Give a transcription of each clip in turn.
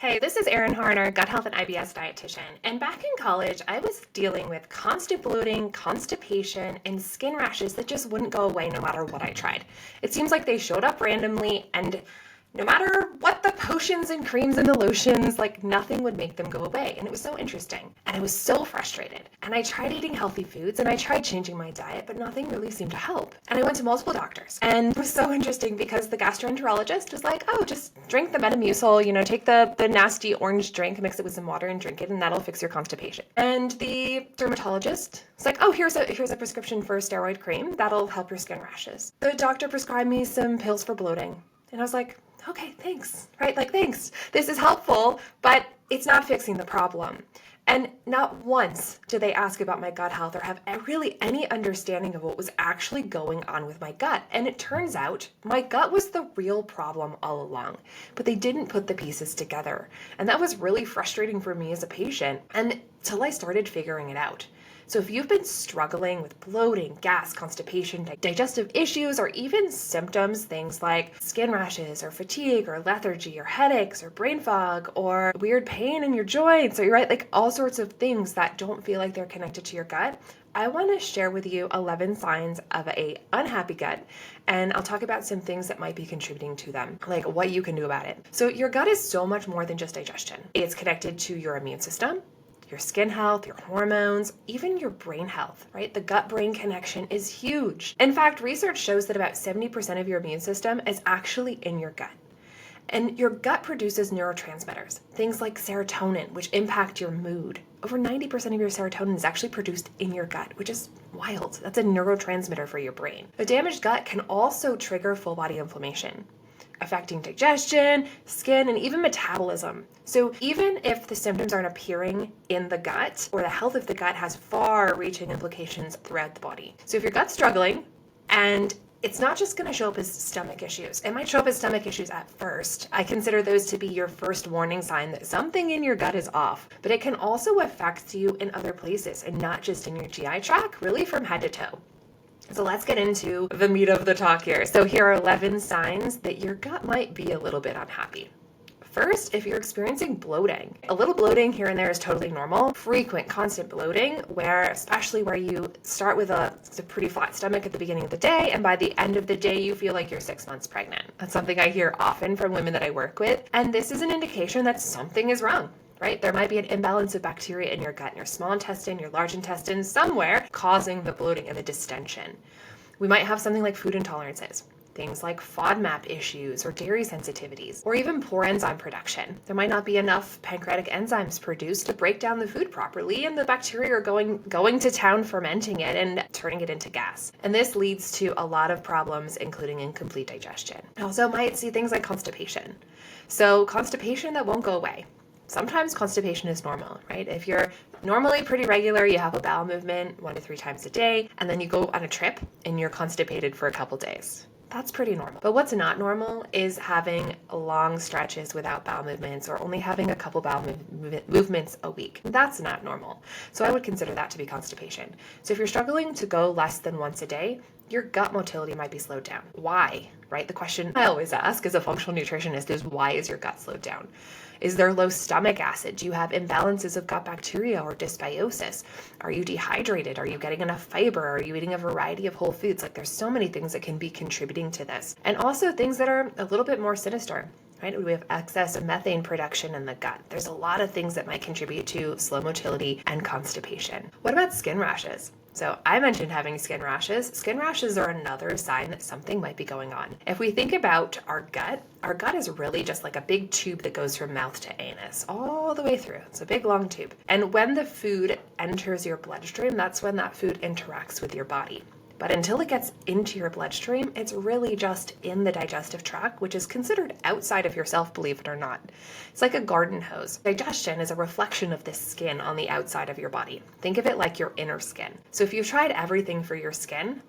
Hey, this is Erin Harner, gut health and IBS dietitian. And back in college, I was dealing with constant bloating, constipation, and skin rashes that just wouldn't go away no matter what I tried. It seems like they showed up randomly, and no matter what the potions and creams and the lotions, like nothing would make them go away. And it was so interesting. And I was so frustrated. And I tried eating healthy foods and I tried changing my diet, but nothing really seemed to help. And I went to multiple doctors. And it was so interesting because the gastroenterologist was like, oh, just drink the Metamucil, take the nasty orange drink, mix it with some water and drink it, and that'll fix your constipation. And the dermatologist was like, oh, here's a prescription for steroid cream. That'll help your skin rashes. The doctor prescribed me some pills for bloating. And I was like, okay, thanks, right? Like, thanks. This is helpful, but it's not fixing the problem. And not once did they ask about my gut health or have really any understanding of what was actually going on with my gut. And it turns out my gut was the real problem all along, but they didn't put the pieces together. And that was really frustrating for me as a patient until I started figuring it out. So if you've been struggling with bloating, gas, constipation, digestive issues, or even symptoms, things like skin rashes or fatigue or lethargy or headaches or brain fog or weird pain in your joints, or you're right, like all sorts of things that don't feel like they're connected to your gut, I want to share with you 11 signs of an unhappy gut, and I'll talk about some things that might be contributing to them, like what you can do about it. So your gut is so much more than just digestion. It's connected to your immune system, your skin health, your hormones, even your brain health, right? The gut-brain connection is huge. In fact, research shows that about 70% of your immune system is actually in your gut. And your gut produces neurotransmitters, things like serotonin, which impact your mood. Over 90% of your serotonin is actually produced in your gut, which is wild. That's a neurotransmitter for your brain. A damaged gut can also trigger full body inflammation, affecting digestion, skin, and even metabolism. So even if the symptoms aren't appearing in the gut, or the health of the gut has far-reaching implications throughout the body. So if your gut's struggling, and it's not just going to show up as stomach issues. It might show up as stomach issues at first. I consider those to be your first warning sign that something in your gut is off. But it can also affect you in other places and not just in your GI tract, really from head to toe. So let's get into the meat of the talk here. So here are 11 signs that your gut might be a little bit unhappy. First, if you're experiencing bloating, a little bloating here and there is totally normal. Frequent, constant bloating, especially where you start with a pretty flat stomach at the beginning of the day, and by the end of the day, you feel like you're 6 months pregnant. That's something I hear often from women that I work with, and this is an indication that something is wrong. Right? There might be an imbalance of bacteria in your gut, in your small intestine, your large intestine, somewhere causing the bloating and the distension. We might have something like food intolerances, things like FODMAP issues or dairy sensitivities, or even poor enzyme production. There might not be enough pancreatic enzymes produced to break down the food properly, and the bacteria are going to town fermenting it and turning it into gas. And this leads to a lot of problems, including incomplete digestion. You also might see things like constipation. So constipation that won't go away. Sometimes constipation is normal, right? If you're normally pretty regular, you have a bowel movement 1 to 3 times a day, and then you go on a trip and you're constipated for a couple days. That's pretty normal. But what's not normal is having long stretches without bowel movements or only having a couple bowel movements a week. That's not normal. So I would consider that to be constipation. So if you're struggling to go less than once a day, your gut motility might be slowed down. Why? Right? The question I always ask as a functional nutritionist is, why is your gut slowed down? Is there low stomach acid? Do you have imbalances of gut bacteria or dysbiosis? Are you dehydrated? Are you getting enough fiber? Are you eating a variety of whole foods? Like, there's so many things that can be contributing to this. And also things that are a little bit more sinister, right? We have excess methane production in the gut. There's a lot of things that might contribute to slow motility and constipation. What about skin rashes? So I mentioned having skin rashes. Skin rashes are another sign that something might be going on. If we think about our gut is really just like a big tube that goes from mouth to anus all the way through. It's a big long tube. And when the food enters your bloodstream, that's when that food interacts with your body. But until it gets into your bloodstream, it's really just in the digestive tract, which is considered outside of yourself, believe it or not. It's like a garden hose. Digestion is a reflection of this skin on the outside of your body. Think of it like your inner skin. So if you've tried everything for your skin,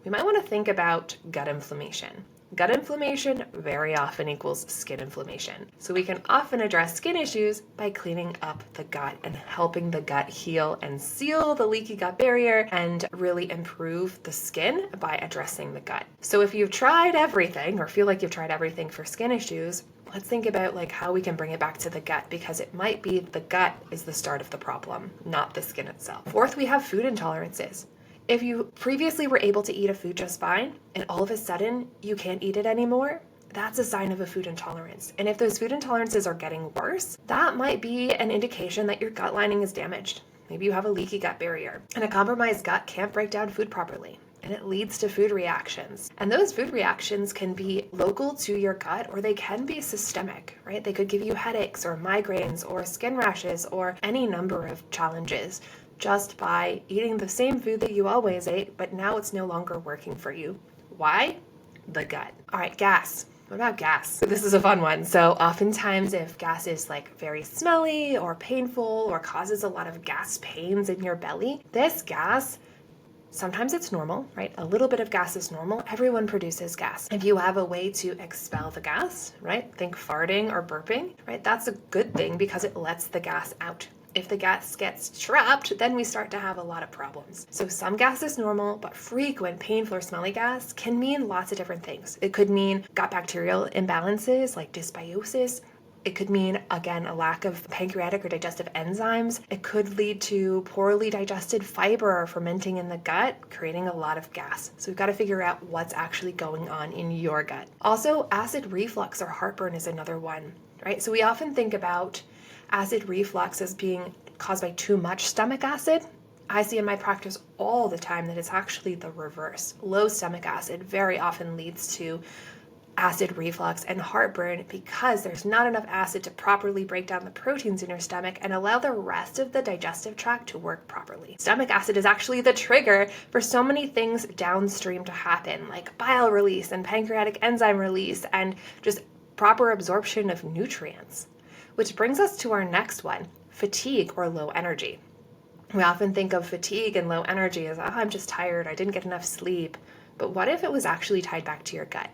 we might want to think about gut inflammation. Gut inflammation very often equals skin inflammation. So we can often address skin issues by cleaning up the gut and helping the gut heal and seal the leaky gut barrier and really improve the skin by addressing the gut. So if you've tried everything or feel like you've tried everything for skin issues, let's think about like how we can bring it back to the gut, because it might be the gut is the start of the problem, not the skin itself. Fourth, we have food intolerances. If you previously were able to eat a food just fine and all of a sudden you can't eat it anymore, that's a sign of a food intolerance. And if those food intolerances are getting worse, that might be an indication that your gut lining is damaged. Maybe you have a leaky gut barrier, and a compromised gut can't break down food properly, and it leads to food reactions. And those food reactions can be local to your gut, or they can be systemic, right? They could give you headaches or migraines or skin rashes or any number of challenges just by eating the same food that you always ate, but now it's no longer working for you. Why? The gut. All right, gas. What about gas? This is a fun one. So oftentimes if gas is like very smelly or painful or causes a lot of gas pains in your belly, this gas, sometimes it's normal, right? A little bit of gas is normal. Everyone produces gas. If you have a way to expel the gas, right? Think farting or burping, right? That's a good thing because it lets the gas out. If the gas gets trapped, then we start to have a lot of problems. So some gas is normal, but frequent painful or smelly gas can mean lots of different things. It could mean gut bacterial imbalances like dysbiosis. It could mean, again, a lack of pancreatic or digestive enzymes. It could lead to poorly digested fiber fermenting in the gut, creating a lot of gas. So we've got to figure out what's actually going on in your gut. Also, acid reflux or heartburn is another one, right? So we often think about acid reflux as being caused by too much stomach acid. I see in my practice all the time that it's actually the reverse. Low stomach acid very often leads to acid reflux and heartburn because there's not enough acid to properly break down the proteins in your stomach and allow the rest of the digestive tract to work properly. Stomach acid is actually the trigger for so many things downstream to happen, like bile release and pancreatic enzyme release and just proper absorption of nutrients. Which brings us to our next one, fatigue or low energy. We often think of fatigue and low energy as, I'm just tired, I didn't get enough sleep. But what if it was actually tied back to your gut?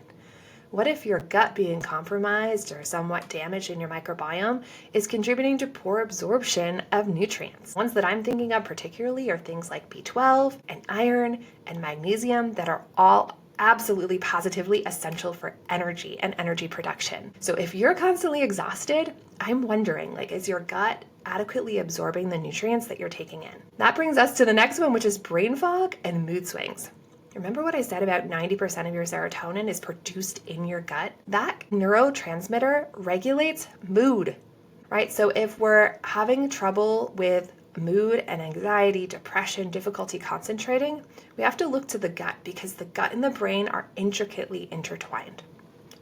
What if your gut being compromised or somewhat damaged in your microbiome is contributing to poor absorption of nutrients? Ones that I'm thinking of particularly are things like B12 and iron and magnesium that are all absolutely positively essential for energy and energy production. So if you're constantly exhausted, I'm wondering, is your gut adequately absorbing the nutrients that you're taking in? That brings us to the next one, which is brain fog and mood swings. Remember what I said about 90% of your serotonin is produced in your gut? That neurotransmitter regulates mood, right? So if we're having trouble with mood and anxiety, depression, difficulty concentrating, we have to look to the gut because the gut and the brain are intricately intertwined.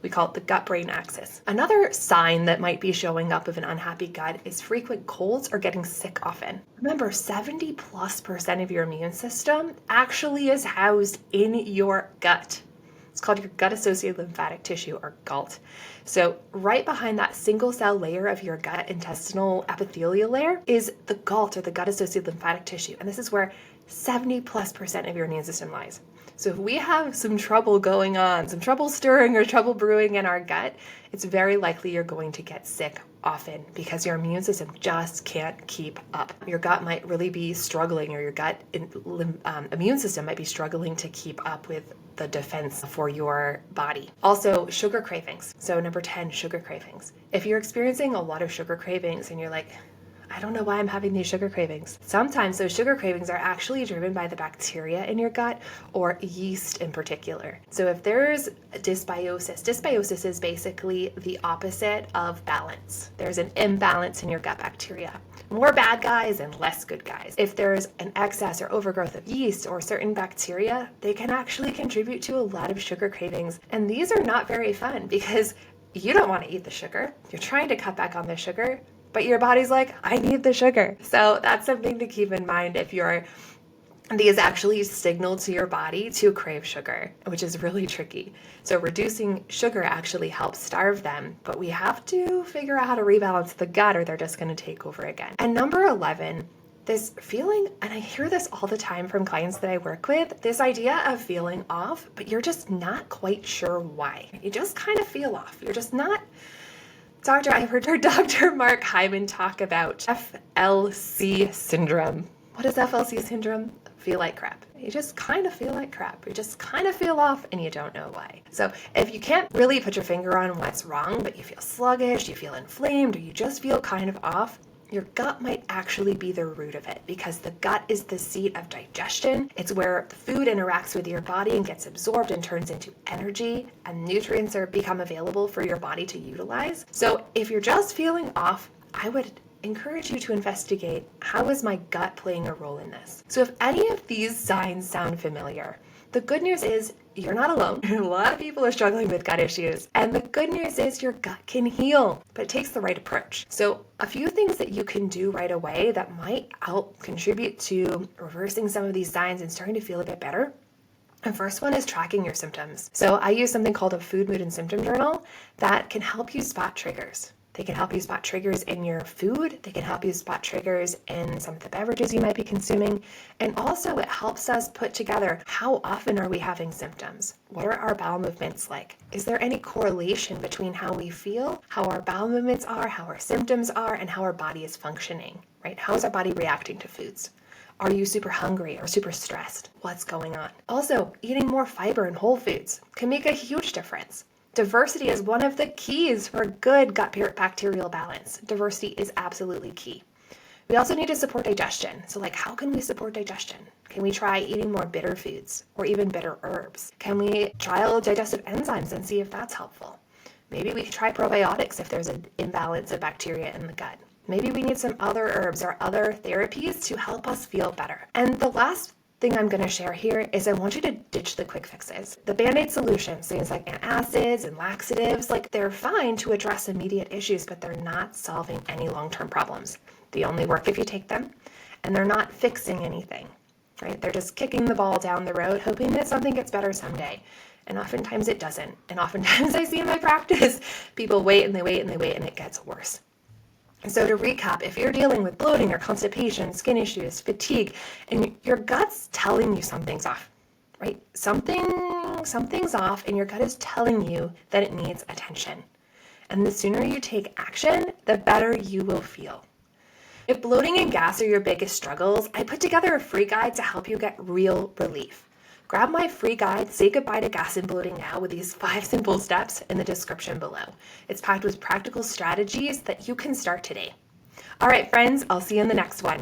We call it the gut-brain axis. Another sign that might be showing up of an unhappy gut is frequent colds or getting sick often. Remember, 70+% of your immune system actually is housed in your gut. It's called your gut-associated lymphatic tissue, or GALT. So right behind that single cell layer of your gut intestinal epithelial layer is the GALT, or the gut-associated lymphatic tissue. And this is where 70+% of your immune system lies. So if we have some trouble going on, some trouble stirring or trouble brewing in our gut, it's very likely you're going to get sick often because your immune system just can't keep up. Your gut might really be struggling, or your gut immune system might be struggling to keep up with the defense for your body. Also, sugar cravings. So number 10, sugar cravings. If you're experiencing a lot of sugar cravings and you're like, I don't know why I'm having these sugar cravings. Sometimes those sugar cravings are actually driven by the bacteria in your gut, or yeast in particular. So if there's dysbiosis is basically the opposite of balance. There's an imbalance in your gut bacteria. More bad guys and less good guys. If there's an excess or overgrowth of yeast or certain bacteria, they can actually contribute to a lot of sugar cravings. And these are not very fun because you don't want to eat the sugar. You're trying to cut back on the sugar, but your body's like, I need the sugar. So that's something to keep in mind if these actually signal to your body to crave sugar, which is really tricky. So reducing sugar actually helps starve them, but we have to figure out how to rebalance the gut or they're just going to take over again. And number 11, this feeling, and I hear this all the time from clients that I work with, this idea of feeling off, but you're just not quite sure why. You just kind of feel off. You're just not... I've heard Dr. Mark Hyman talk about FLC syndrome. What is FLC syndrome? feel like crap. You just kind of feel like crap. You just kind of feel off and you don't know why. So if you can't really put your finger on what's wrong, but you feel sluggish, you feel inflamed, or you just feel kind of off, your gut might actually be the root of it, because the gut is the seat of digestion. It's where the food interacts with your body and gets absorbed and turns into energy, and nutrients become available for your body to utilize. So if you're just feeling off, I would encourage you to investigate, how is my gut playing a role in this? So if any of these signs sound familiar, the good news is you're not alone. A lot of people are struggling with gut issues. And the good news is your gut can heal, but it takes the right approach. So a few things that you can do right away that might help contribute to reversing some of these signs and starting to feel a bit better. The first one is tracking your symptoms. So I use something called a food, mood, and symptom journal that can help you spot triggers. They can help you spot triggers in your food. They can help you spot triggers in some of the beverages you might be consuming. And also it helps us put together, how often are we having symptoms? What are our bowel movements like? Is there any correlation between how we feel, how our bowel movements are, how our symptoms are, and how our body is functioning, right? How is our body reacting to foods? Are you super hungry or super stressed? What's going on? Also, eating more fiber and whole foods can make a huge difference. Diversity is one of the keys for good gut bacterial balance. Diversity is absolutely key. We also need to support digestion. So how can we support digestion? Can we try eating more bitter foods or even bitter herbs? Can we trial digestive enzymes and see if that's helpful? Maybe we can try probiotics if there's an imbalance of bacteria in the gut. Maybe we need some other herbs or other therapies to help us feel better. And the last thing I'm going to share here is I want you to ditch the quick fixes. The Band-Aid solutions, things like antacids and laxatives, they're fine to address immediate issues, but they're not solving any long-term problems. They only work if you take them, and they're not fixing anything, right? They're just kicking the ball down the road, hoping that something gets better someday. And oftentimes it doesn't. And oftentimes I see in my practice, people wait and they wait and they wait and it gets worse. So to recap, if you're dealing with bloating or constipation, skin issues, fatigue, and your gut's telling you something's off, right? Something's off and your gut is telling you that it needs attention. And the sooner you take action, the better you will feel. If bloating and gas are your biggest struggles, I put together a free guide to help you get real relief. Grab my free guide, Say Goodbye to Gas and Bloating Now, with these 5 simple steps in the description below. It's packed with practical strategies that you can start today. All right, friends, I'll see you in the next one.